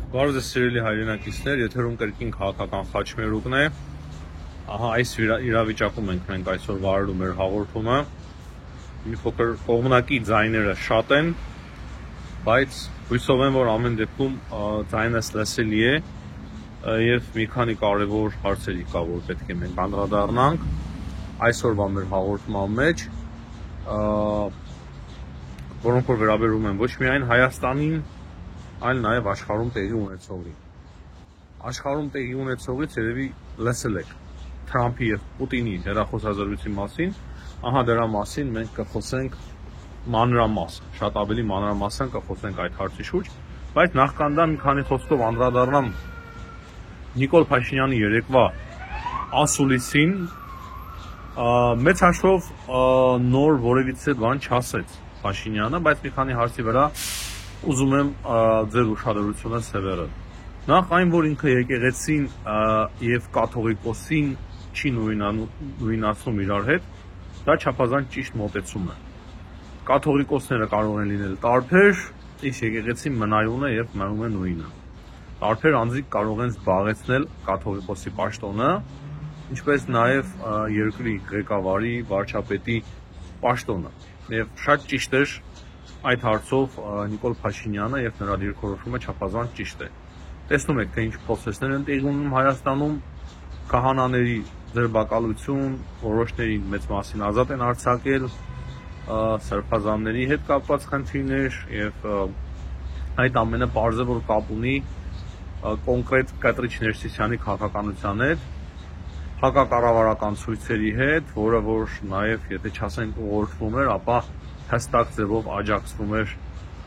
Բարև ձեզ սիրելի հայրենակիցներ, եթերում կրկին քաղաքական խաչմերուկն է։ Ահա այս իրավիճակում ենք մենք այսօր վարելու մեր հաղորդումը։ Մի փոքր կողմնակի ձայները շատ են, բայց հույսով եմ, որ ամեն դեպքում ձայնս լսելի է եւ մի քանի կարեւոր հարցերի կա, որ պետք է մենք անդրադառնանք այսօրվա մեր հաղորդման մեջ, որոնք որ վերաբերում են ոչ միայն Հայաստանին, այլ նաև աշխարհում տեղի ունեցողին։ Աշխարհում տեղի ունեցողից երևի լսել եք Թրամփի եւ Պուտինի հեռախոսազրույցի մասին, ահա դրա մասին մենք կխոսենք մանրամասն, շատ ավելի մանրամասն կխոսենք այդ հարցի շուրջ, բայց նախքան դա մի քանի խոսքով անդրադառնամ Նիկոլ Փաշինյանի երեկվա ասուլիսին, մեծ հաշվով նոր որևիցե բան չասեց Փաշինյանը, բայց մի քանի հարցի վրա ուզում եմ ձեր ուշադրությունը սևեռել։ Նախ այն, որ ինքը եկեղեցին եւ կաթողիկոսին չի նույնացնում իրար հետ, դա չափազանց ճիշտ մոտեցում է։ Կաթողիկոսները կարող են լինել տարբեր, իսկ եկեղեցին մնայուն է եւ մնում է նույնը։ Տարբեր անձիկ կարող են զբաղեցնել կաթողիկոսի պաշտոնը, ինչպես նաեւ երկրի ղեկավարի, վարչապետի պաշտոնը։ Եվ շատ ճիշտ էր այդ հարցով Նիկոլ Փաշինյանը եւ նրա դիրքորոշումը չափազանց ճիշտ է։ Տեսնում եք, թե ինչ process-ներ են տեղի ունենում Հայաստանում, քահանաների ձերբակալություն, որոշներին մեծ մասին ազատ են արձակել, սրբազանների հետ կապված խնդիրներ եւ այդ ամենը պարզ է, որ կապ ունի կոնկրետ Կտրիչ Ներսիսյանի քաղաքականության հետ, հակակառավարական ցույցերի հետ, որը որ նաեւ եթե չասենք ուղղորդվում էր, ապա հստակ ձևով աջակցվում էր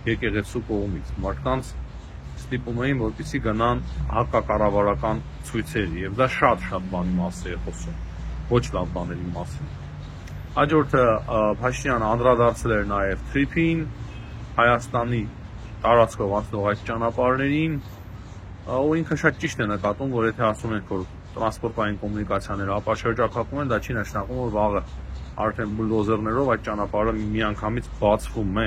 եկեղեցու կողմից։ Մարդկանց ստիպում էին, որպեսզի գնան հակակառավարական ցույցերի, եւ դա շատ բանի մասին է խոսում, ոչ լավ բաների մասին։ Հաջորդը Փաշինյանը անդրադարձել էր նաեւ թրիփին, Հայաստանի տարածքով անցնող այդ ճանապարհներին, ու ինքը շատ ճիշտ է նկատում, որ եթե ասում ենք, որ տրանսպորտային կոմունիկացիաները ապաշրջակապում են, դա չի նշանակում, որ վաղը արդեն բուլդոզերներով այդ ճանապարհը միանգամից բացվում է։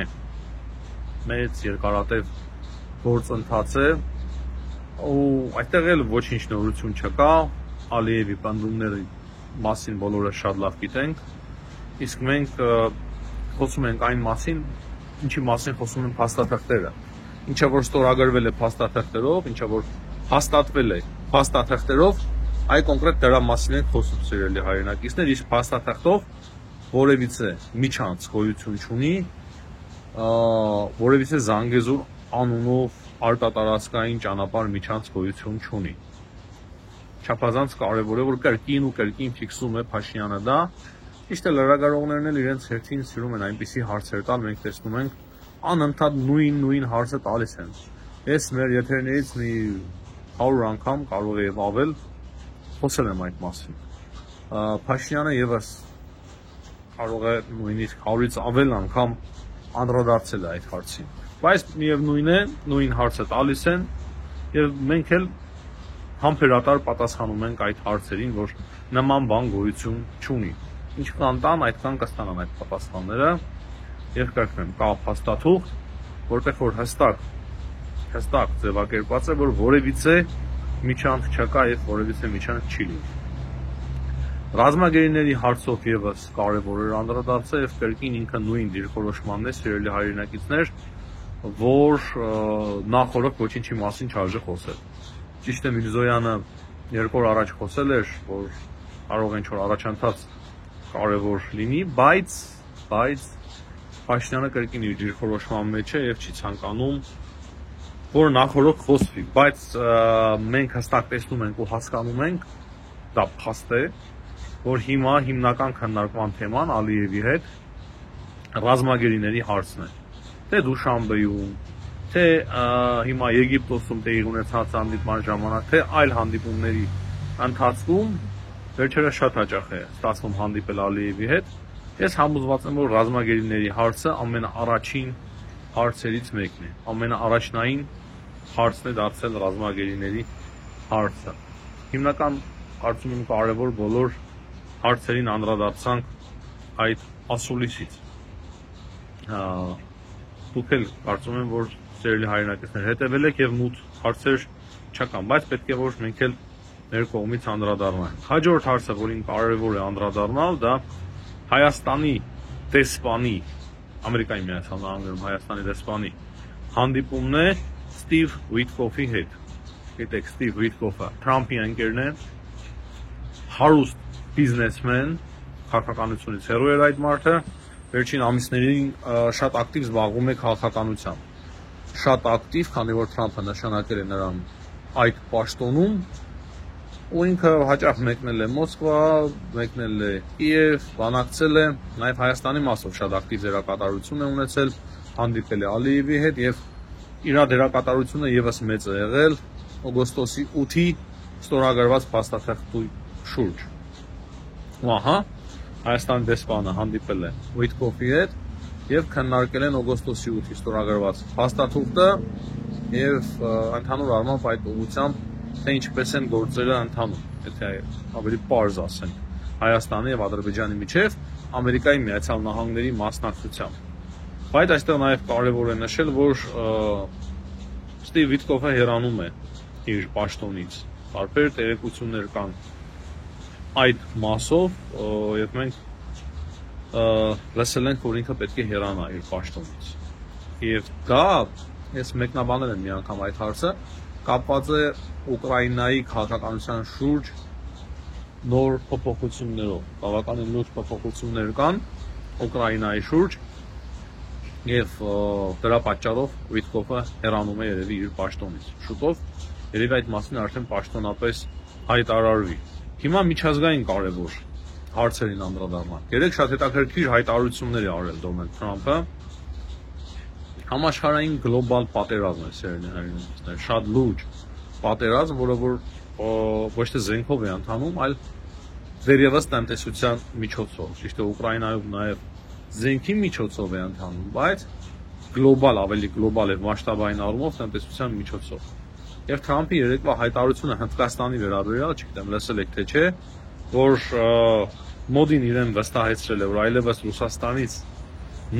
Մեծ երկարատև գործընթաց է, ու այդտեղ էլ ոչինչ նորություն չկա, Ալիևի պնդումների մասին բոլորը շատ լավ գիտենք, իսկ մենք խոսում ենք այն մասին, ինչի մասին խոսում են փաստաթղթերը, ինչը որ ստորագրվել է փաստաթղթերով, ինչը որ հաստատվել է փաստաթղթերով, այ կոնկրետ դրա մասին ենք խոսում սիրելի հայրենակիցներ, իսկ փաստաթղթով որևիցե միջանց գոյություն չունի, որևիցե Զանգեզուր անունով արտատարածքային ճանապարհ միջանց գոյություն չունի։ Չափազանց կարևոր է, որ կրկին ու կրկին ֆիքսում է Փաշինյանը դա, ճիշտ է լրագրողներն էլ իրենց հերթին սիրում են այնպիսի հարցեր տալ, մենք տեսնում ենք անընդհատ նույն հարցը տալիս են։ Ես մեր եթերներից մի 100 անգամ, կարող է եւ ավել, խոսել եմ այդ մասին։ Փաշինյանը եւս կարող է նույնիսկ 100-ից ավել անգամ անդրադարձել է այդ հարցին, բայց միևնույն է, նույն հարցը տալիս են եւ մենք էլ համբերատար պատասխանում ենք այդ հարցերին, որ նման բան գոյություն չունի։ Ինչքան տան, այդքան կստանան այդ պատասխանները եւ կրկնեմ, կա փաստաթուղթ, որտեղ որ հստակ ձևակերպված է, որ որևիցե միջանց չկա եւ որևիցե միջանց չի լինի։ Ռազմագերիների հարցով եւս կարևոր էր անդրադարձել եւ կրկին ինքը նույն դիրքորոշմանն է, սիրելի հայրենակիցներ, որ նախորդ ոչինչի մասին չարժե խոսել։ Ճիշտ է, Միրզոյանը 2 օր առաջ խոսել էր, որ կարող են որ առաջընթաց կարևոր լինի, բայց Փաշինյանը կրկին իր դիրքորոշման մեջ է եւ չի ցանկանում, որ նախորդ խոսվի, բայց մենք հստակ տեսնում ենք ու հասկանում ենք, դա փաստ է, որ հիմա հիմնական քննարկման թեման Ալիևի հետ ռազմագերիների հարցն է։ Թե Դուշանբեում, թե հիմա Եգիպտոսում տեղի ունեցած հանդիպման ժամանակ, թե այլ հանդիպումների ընթացքում վերջերս շատ հաճախ է ստացվում հանդիպել Ալիևի հետ։ Ես համոզված եմ, որ ռազմագերիների հարցը ամենաառաջին հարցերից մեկն է։ Ամենաառաջնային հարցն է դարձել ռազմագերիների հարցը։ Հիմնական կարծում եմ կարևոր բոլոր հարցերին անդրադարձանք այդ ասուլիսից։ Դուք էլ կարծում եմ, որ սիրելի հայրենակիցներ, հետևել եք եւ մութ հարցեր չկան, բայց պետք է որ մենք էլ մեր կողմից անդրադառնանք։ Հաջորդ հարցը, որին կարևոր է անդրադառնալ, դա Հայաստանի դեսպանի, Ամերիկայի Միացյալ Նահանգներում Հայաստանի դեսպանի հանդիպումն է Ստիվ Ուիթկոֆի հետ։ Գիտեք, Ստիվ Ուիթկոֆը Թրամփի ընկերն է, հարուստ բիզնեսմեն, քաղաքականությունից հեռու էր այդ մարդը, վերջին ամիսներին շատ ակտիվ զբաղվում է քաղաքականությամբ։ Շատ ակտիվ, քանի որ Թրամփը նշանակել է նրան այդ պաշտոնում, ու ինքը հաճախ մեկնել է Մոսկվա, մեկնել է Կիև, բանակցել է, նաև Հայաստանի մասով շատ ակտիվ դերակատարություն է ունեցել, հանդիպել է Ալիևի հետ եւ իր դերակատարությունը եւս մեծ է եղել օգոստոսի 8-ի ստորագրված փաստաթղթի շուրջ։ Ահա Հայաստանի դեսպանը հանդիպել է Ուիթկոֆի հետ եւ քննարկել են օգոստոսի 8-ի ստորագրված փաստաթուղթը եւ ընդհանուր առմամբ այդ ուղղությամբ թե ինչպես են գործերը ընթանում, եթե ավելի պարզ ասենք, Հայաստանի եւ Ադրբեջանի միջեւ Ամերիկայի Միացյալ Նահանգների մասնակցությամբ։ Բայց այստեղ նաեւ կարեւոր է նշել, որ Ստիվ Ուիթկոֆը հեռանում է իր պաշտոնից։ Տարբեր տեղեկություններ կան այդ մասով եւ մենք լսել ենք, որ ինքը պետք է հեռանա իր պաշտոնից։ Եվ դա ես մեկնաբանել եմ մի անգամ այդ հարցը, կապված է Ուկրաինայի քաղաքականության շուրջ նոր փոփոխություններով, բավականին լուրջ փոփոխություններ կան Ուկրաինայի շուրջ եւ դրա պատճառով Ուիթկոֆը հեռանում է երևի իր պաշտոնից։ Շուտով երևի այդ մասին արդեն պաշտոնապես հայտարարվի։ Հիմա միջազգային կարևոր հարցերին անդրադառնանք։ Երեք շատ հետաքրքիր հայտարարություններ է արել Դոնալդ Թրամփը։ Համաշխարհային գլոբալ պատերազմ է սերներ, շատ լուրջ պատերազմ, որը որ ոչ թե զենքով է ընթանում, այլ դերևս տնտեսության միջոցով։ Ճիշտ է, Ուկրաինայում նաև զենքի միջոցով է ընթանում, բայց գլոբալ, ավելի գլոբալ եւ մասշտաբային առումով տնտեսության միջոցով։ Եվ Թրամփի երեկվա հայտարարությունը Հնդկաստանի վերաբերյալ, չգիտեմ, լսել եք թե չէ, որ Մոդին իրեն վստահեցրել է, որ այլևս Ռուսաստանից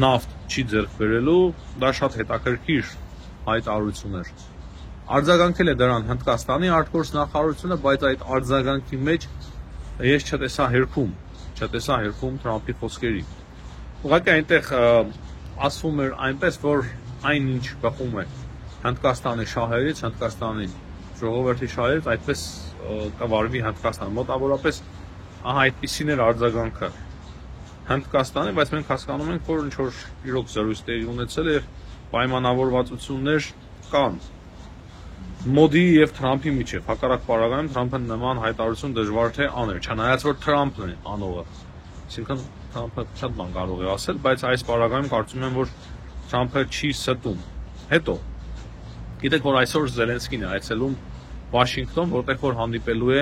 նավթ չի ձեռք բերելու, դա շատ հետաքրքիր հայտարարություն էր։ Արձագանքել է դրան Հնդկաստանի արտգործ նախարարությունը, բայց այդ արձագանքի մեջ ես չտեսա հերքում Թրամփի խոսքերի։ Ուղղակի այնտեղ ասվում էր այնպես, որ այնինչ բխում է Հնդկաստանի շահերից, Հնդկաստանի ժողովրդի շահերից, այդպես կվարվի Հնդկաստանը։ Մոտավորապես ահա այդպիսին էր արձագանքը Հնդկաստանի, բայց մենք հասկանում ենք, որ ինչ որ իրոք զրույց տեղի ունեցել է եւ պայմանավորվածություններ կան Մոդի եւ Թրամփի միջեւ։ Հակառակ պարագայում Թրամփը նման հայտարարություն դժվար թե աներ, չնայած որ Թրամփն է անողը։ Այսինքն Թրամփը շատ բան կարող է ասել, բայց այս պարագայում կարծում եմ, որ Թրամփը չի ստում։ Հետո գիտեք, որ այսօր Զելենսկին է այցելում Վաշինգտոն, որտեղ որ հանդիպելու է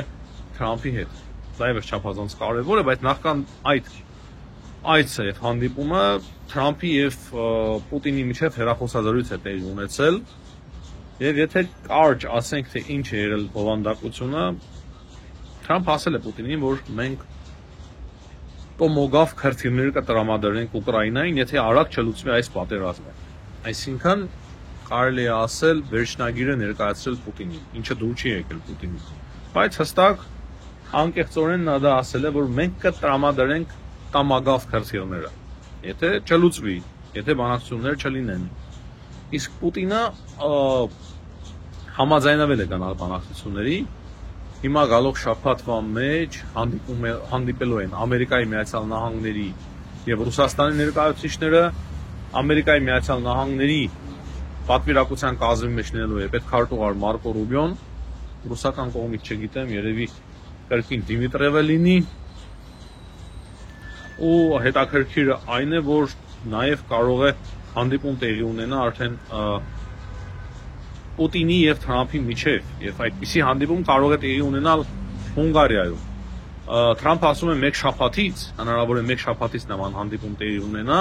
Թրամփի հետ։ Դա եւս չափազանց կարեւոր է, բայց նախքան այդ այցը եւ հանդիպումը Թրամփի եւ Պուտինի միջեւ հեռախոսազրույց է տեղի ունեցել։ Եվ եթե կարճ ասենք, թե ինչ է եղել բովանդակությունը, Թրամփը ասել է Պուտինին, որ մենք տոմոգավ քրթիրներ կտրամադրենք Ուկրաինային, եթե արագ չլուծվի այս պատերազմը։ Այսինքն կարելի է ասել վերջնագիրը ներկայացրել Պուտինին, ինչը դուր չի եկել Պուտինին։ Բայց հստակ անկեղծորեն նա դա ասել է, որ մենք կտրամադրենք տոմոգավ քրթիրները, եթե չլուծվի, եթե բանակցություններ չլինեն։ Իսկ Պուտինը համաձայնվել է գնալ բանակցությունների։ Հիմա գալով շաբաթվա մեջ հանդիպելու են Ամերիկայի Միացյալ Նահանգների եւ Ռուսաստանի ներկայացուցիչները, Ամերիկայի Միացյալ Նահանգների պատվիրակության կազմի մեջ լինելու է պետքարտուղար Մարկո Ռուբիոն, ռուսական կողմից չգիտեմ, երևի կրկին Դիմիտրևը լինի։ Ու հետաքրքիրը այն է, որ նաեւ կարող է հանդիպում տեղի ունենա արդեն Պուտինի եւ Թրամփի միջեւ, եւ այդպիսի հանդիպում կարող է տեղի ունենալ Հունգարիայում։ Թրամփը ասում է մեկ շաբաթից, հնարավոր է մեկ շաբաթից նման հանդիպում տեղի ունենա,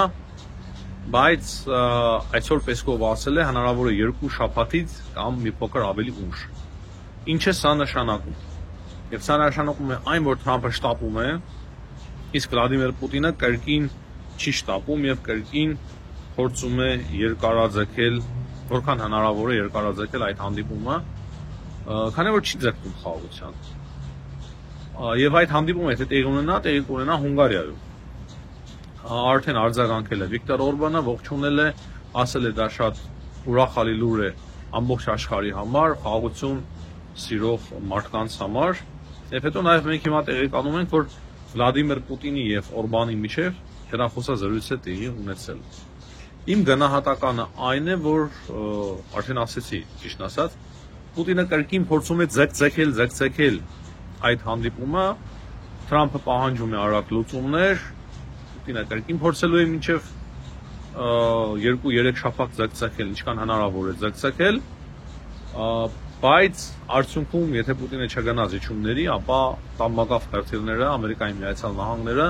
բայց այսօր Պեսկովը ասել է հնարավոր է 2 շաբաթից կամ մի փոքր ավելի ուշ։ Ինչ է սա նշանակում։ Եվ սա նշանակում է այն, որ Թրամփը շտապում է, իսկ Վլադիմիր Պուտինը կրկին չի շտապում եւ կրկին փորձում է երկարաձգել որքան հնարավոր է երկարաձգել այդ հանդիպումը, քանի որ չի ձգտում խաղաղության։ Եվ այդ հանդիպումը եթե տեղի կունենա Հունգարիայում։ Արդեն արձագանքել է Վիկտոր Օրբանը, ողջունել է, ասել է դա շատ ուրախալի լուր է ամբողջ աշխարհի համար, խաղաղություն սիրող մարդկանց համար։ Եվ հետո նաև մենք հիմա տեղեկանում ենք, որ Վլադիմիր Պուտինի եւ Օրբանի միջև հեռախոսազրույց է տեղի ունեցել։ Իմ գնահատականը այն է, որ արդեն ասեցի, ճիշտ ասած, Պուտինը կրկին փորձում է ձգձգել այդ հանդիպումը, Թրամփը պահանջում է արագ լուծումներ, Պուտինը կրկին փորձելու է մինչև 2-3 շաբաթ ձգձգել, ինչքան հնարավոր է ձգձգել, բայց արդյունքում, եթե Պուտինը չգնա զիջումների, ապա տամբակավ հերթիլները, Ամերիկայի Միացյալ Նահանգները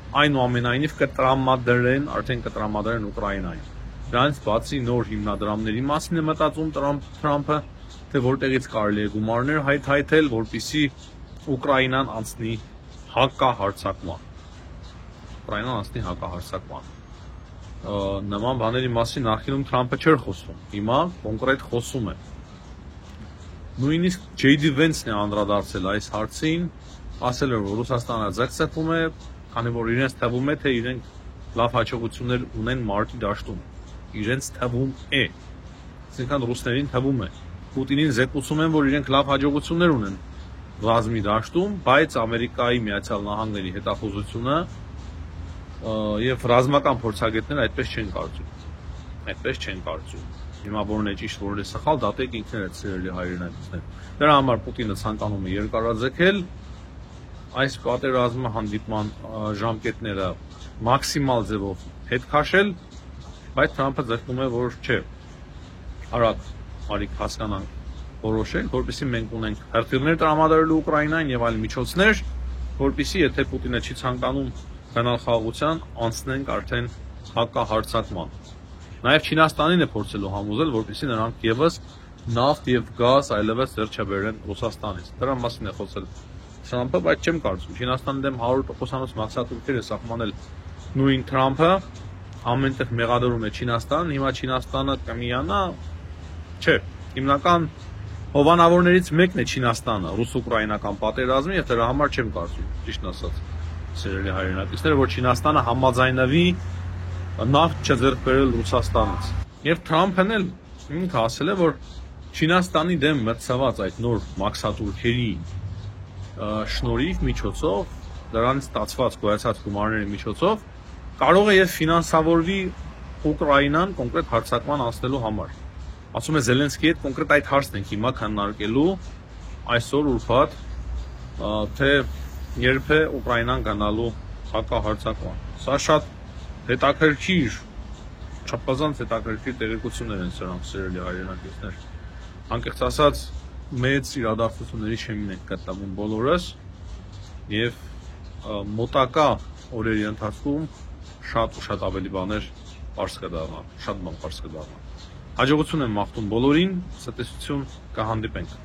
այնուամենայնիվ կտրամադրեն Ուկրաինային։ Դրանից բացի նոր հիմնադրամների մասին է մտածում Թրամփը, թե որտեղից կարելի է գումարներ հայթայթել, որպեսզի Ուկրաինան անցնի հակահարձակման։ Նման բաների մասին նախկինում Թրամփը չէր խոսում, հիմա կոնկրետ խոսում է։ Նույնիսկ J.D. Vance-ն է անդրադարձել այս հարցին, ասել է, որ Ռուսաստանը ձգձգում է, քանի որ իրենց թվում է, թե իրենք լավ հաջողություններ ունեն մարտի դաշտում։ Իրենց թվում է։ Այսինքն ռուսներին թվում է։ Պուտինին զեկուցում են, որ իրենք լավ հաջողություններ ունեն ռազմի դաշտում, բայց Ամերիկայի Միացյալ Նահանգների հետախուզությունը եւ ռազմական փորձագետները այդպես չեն կարծում։ Հիմա որն է ճիշտ, որն է սխալ, դատեք ինքներդ սիրելի հայրենակիցներ։ Դրա համար Պուտինը ցանկանում է երկարաձգել այս պատերազմը, հանդիպման ժամկետները մաքսիմալ ձևով հետ քաշել, բայց Թրամփը ձգտում է, որ չէ, արագ հասկանանք, որոշենք, որպեսզի մենք ունենք հերթիլներ տրամադրելու Ուկրաինային եւ այլ միջոցներ, որպեսզի եթե Պուտինը չի ցանկանում գնալ խաղաղության, անցնենք արդեն հակահարձակման։ Նաև Չինաստանին է փորձելու համոզել, որպեսզի նրանք եւս նավթ եւ գազ այլևս ձեռք չբերեն Ռուսաստանից։ Դրա մասին է խոսել Թրամփը, բայց չեմ կարծում։ Չինաստանի դեմ 100%-անոց մաքսատուրքեր է սահմանել նույն Թրամփը, ամենտեղ մեղադրում է Չինաստան, հիմա Չինաստանը կմիանա, չէ, հիմնական հովանավորներից մեկն է Չինաստանը ռուս-ուկրաինական պատերազմի եւ դրա համար չեմ կարծում, ճիշտ ասած, սիրելի հայրենակիցներ, որ Չինաստանը համաձայնվի նավթ չձեռք բերել Ռուսաստանից։ Եվ Թրամփն էլ ինքը ասել է, որ Չինաստանի դեմ մտցված այդ նոր մաքսատուրքերի շնորհիվ միջոցով, դրանից ստացված գոյացած գումարների միջոցով կարող է եւ ֆինանսավորվի Ուկրաինան կոնկրետ հարձակման անցնելու համար։ Ասում է Զելենսկիի հետ կոնկրետ այդ հարցն ենք հիմա քննարկելու այսօր ուրբաթ, թե երբ է Ուկրաինան գնալու հակահարձակման։ Սա շատ հետաքրքիր, չափազանց հետաքրքիր տեղեկություններ են սրանք, սիրելի հայրենակիցներ։ Անկեղծ ասած, մեծ իրադարձությունների շեմին ենք գտնվում բոլորս եւ մոտակա օրերի ընթացքում շատ ավելի բաներ պարզ կդառնան, շատ բան պարզ կդառնան։ Հաջողություն եմ մաղթում բոլորին, ցտեսություն, կհանդիպենք։